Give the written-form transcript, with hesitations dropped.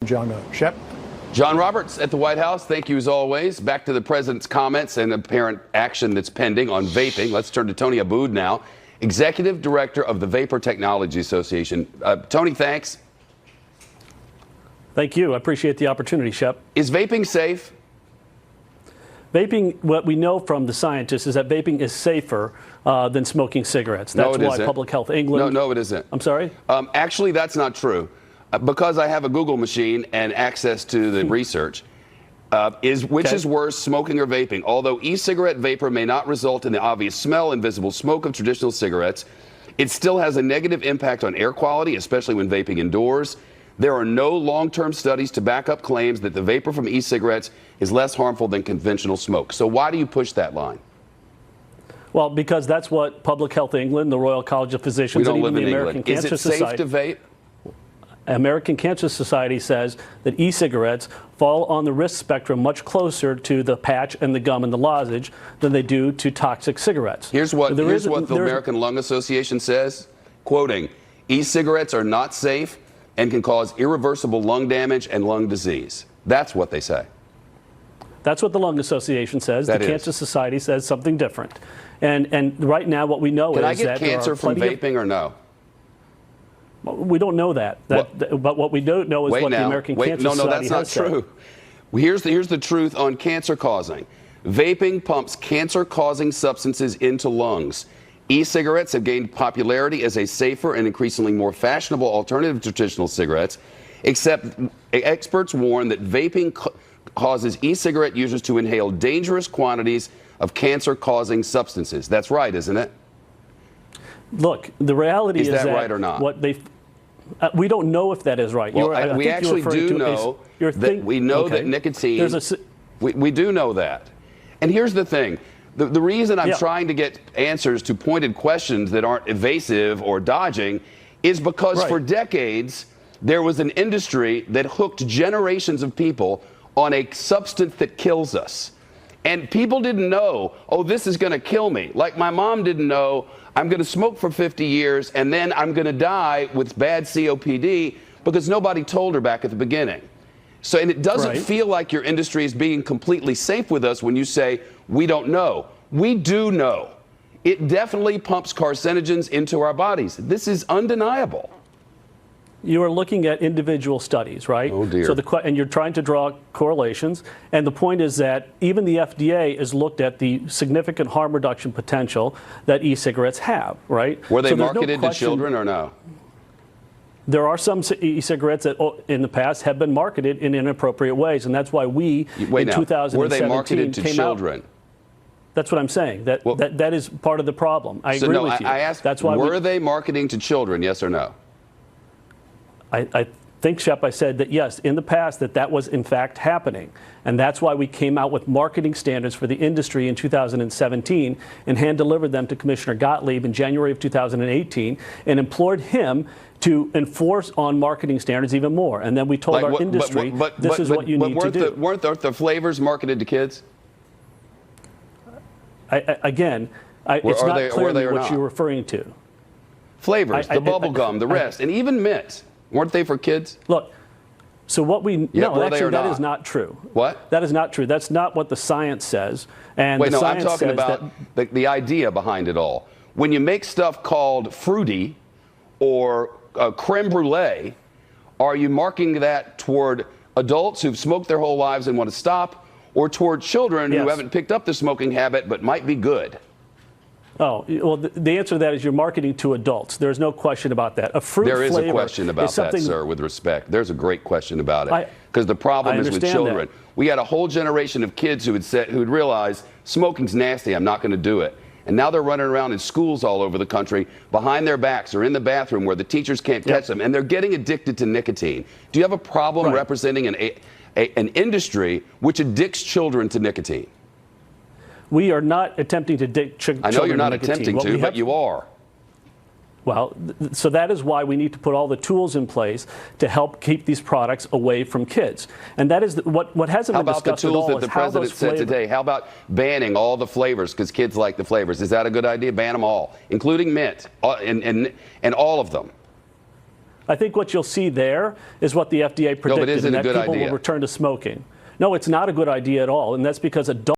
John Shep. John Roberts at the White House. Thank you as always. Back to the president's comments and apparent action that's pending on vaping. Let's turn to Tony Aboud now, executive director of the Vapor Technology Association. Tony, thanks. Thank you. I appreciate the opportunity, Shep. Is vaping safe? Vaping, what we know from the scientists is that vaping is safer than smoking cigarettes. That's why Public Health England. No, it isn't. I'm sorry? Actually, that's not true. Because I have a Google machine and access to the research, which is worse, smoking or vaping? Although e-cigarette vapor may not result in the obvious smell and visible smoke of traditional cigarettes, it still has a negative impact on air quality, especially when vaping indoors. There are no long-term studies to back up claims that the vapor from e-cigarettes is less harmful than conventional smoke. So why do you push that line? Well, because that's what Public Health England, the Royal College of Physicians, and even the American Cancer Society. Is it safe to vape? American Cancer Society says that e-cigarettes fall on the risk spectrum much closer to the patch and the gum and the lozenge than they do to toxic cigarettes. Here's what the American Lung Association says, quoting, "E-cigarettes are not safe and can cause irreversible lung damage and lung disease." That's what they say. That's what the Lung Association says. The Cancer Society says something different. And right now what we know is that can I get cancer from vaping or no? We don't know that. But what we don't know is what the American Cancer Society has said. No, that's not true. Here's the truth on cancer causing. Vaping pumps cancer-causing substances into lungs. E-cigarettes have gained popularity as a safer and increasingly more fashionable alternative to traditional cigarettes, except experts warn that vaping causes e-cigarette users to inhale dangerous quantities of cancer-causing substances. That's right, isn't it? Look, the reality is that right or not? We don't know if that is right. Well, we actually do know that we know that nicotine. We do know that. And here's the thing. The reason I'm trying to get answers to pointed questions that aren't evasive or dodging is because for decades there was an industry that hooked generations of people on a substance that kills us. And people didn't know, oh, this is going to kill me. Like my mom didn't know, I'm going to smoke for 50 years and then I'm going to die with bad COPD, because nobody told her back at the beginning. So, and it doesn't feel like your industry is being completely safe with us when you say, we don't know. We do know. It definitely pumps carcinogens into our bodies. This is undeniable. You are looking at individual studies, right? Oh, dear. And you're trying to draw correlations. And the point is that even the FDA has looked at the significant harm reduction potential that e-cigarettes have, right? Were they marketed to children or no? There are some e-cigarettes that in the past have been marketed in inappropriate ways. And that's why we, in 2017, were they marketed to children? That's what I'm saying. That is part of the problem. I agree with you. I asked, that's why were they marketing to children, yes or no? I think, Shep, I said that yes, in the past that was in fact happening. And that's why we came out with marketing standards for the industry in 2017 and hand-delivered them to Commissioner Gottlieb in January of 2018 and implored him to enforce on marketing standards even more. And then we told our industry, this is what you need to do. Weren't the flavors marketed to kids? Again, it's not clear what you're referring to. Flavors, the bubble gum, the rest, and even mint. Weren't they for kids? Look, so what we no, actually that is not true. What? That is not true. That's not what the science says. And wait, no, I'm talking about the idea behind it all. When you make stuff called fruity or creme brulee, are you marking that toward adults who've smoked their whole lives and want to stop, or toward children who haven't picked up the smoking habit but might be good? Oh, well, the answer to that is you're marketing to adults. There's no question about that. A fruit flavor flavor is a question about that, sir, with respect. There's a great question about it. Because the problem is with children. We had a whole generation of kids who'd realized smoking's nasty, I'm not going to do it. And now they're running around in schools all over the country behind their backs or in the bathroom where the teachers can't catch them, and they're getting addicted to nicotine. Do you have a problem representing an industry which addicts children to nicotine? We are not attempting to addict children to nicotine. I know you're not attempting to, but you are. Well, so that is why we need to put all the tools in place to help keep these products away from kids. And that is what hasn't been discussed at all. How about the tools that the president said today? How about banning all the flavors because kids like the flavors? Is that a good idea? Ban them all, including mint, and all of them. I think what you'll see there is what the FDA predicted, and that people will return to smoking. No, it's not a good idea at all, and that's because adults